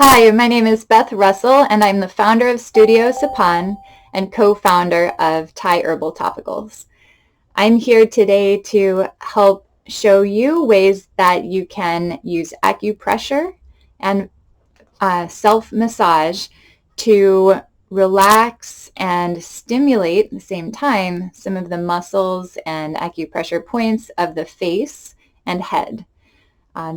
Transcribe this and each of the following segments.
Hi, my name is Beth Russell, and I'm the founder of Studio Sapan and co-founder of Thai Herbal Topicals. I'm here today to help show you ways that you can use acupressure and self-massage to relax and stimulate at the same time some of the muscles and acupressure points of the face and head.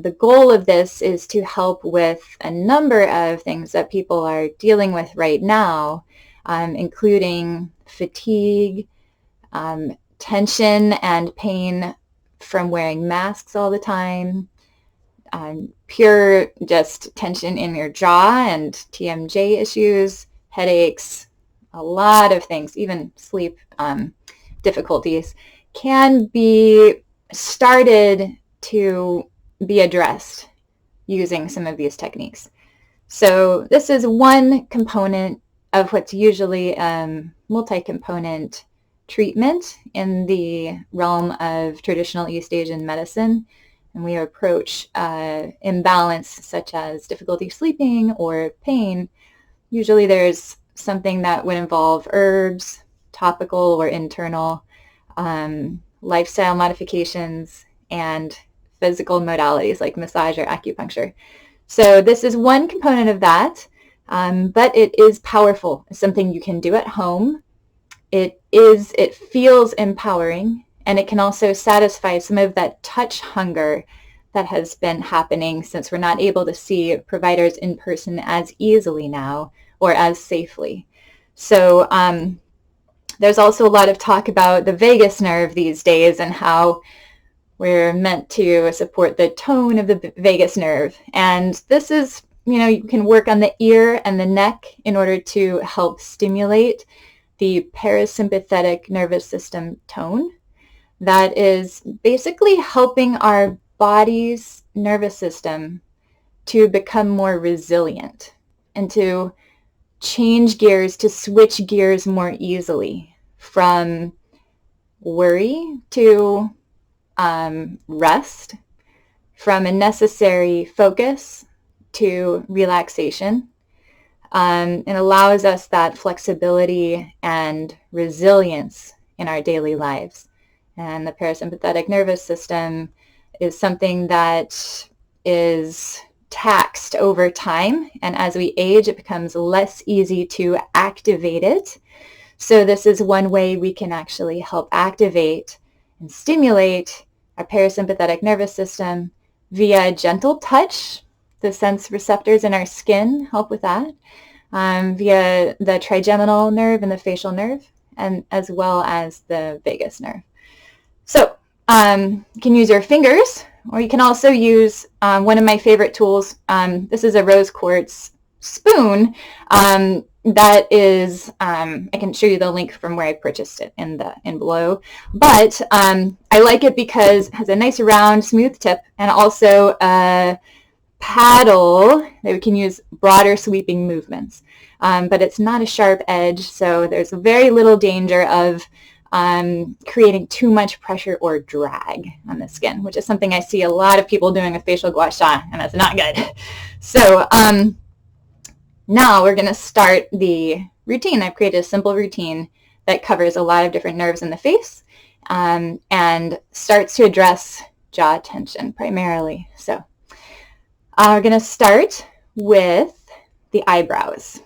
The goal of this is to help with a number of things that people are dealing with right now, including fatigue, tension and pain from wearing masks all the time, pure just tension in your jaw and TMJ issues, headaches, a lot of things, even sleep difficulties can be started to be addressed using some of these techniques. So this is one component of what's usually multi-component treatment in the realm of traditional East Asian medicine. And we approach imbalance such as difficulty sleeping or pain. Usually there's something that would involve herbs, topical or internal, lifestyle modifications, and physical modalities like massage or acupuncture. So this is one component of that, but it is powerful. It's something you can do at home. It feels empowering, and it can also satisfy some of that touch hunger that has been happening since we're not able to see providers in person as easily now or as safely. So there's also a lot of talk about the vagus nerve these days and how we're meant to support the tone of the vagus nerve. And this is, you can work on the ear and the neck in order to help stimulate the parasympathetic nervous system tone. That is basically helping our body's nervous system to become more resilient and to change gears, to switch gears more easily from worry to rest, from a necessary focus to relaxation. It allows us that flexibility and resilience in our daily lives. And the parasympathetic nervous system is something that is taxed over time. And as we age, it becomes less easy to activate it. So this is one way we can actually help activate and stimulate our parasympathetic nervous system via gentle touch. The sense receptors in our skin help with that, via the trigeminal nerve and the facial nerve, and as well as the vagus nerve. So you can use your fingers, or you can also use one of my favorite tools. This is a rose quartz spoon. That is, I can show you the link from where I purchased it in below. But I like it because it has a nice round, smooth tip, and also a paddle that we can use broader sweeping movements. But it's not a sharp edge, so there's very little danger of creating too much pressure or drag on the skin, which is something I see a lot of people doing with facial gua sha, and that's not good. So now we're going to start the routine. I've created a simple routine that covers a lot of different nerves in the face and starts to address jaw tension primarily. So we're going to start with the eyebrows.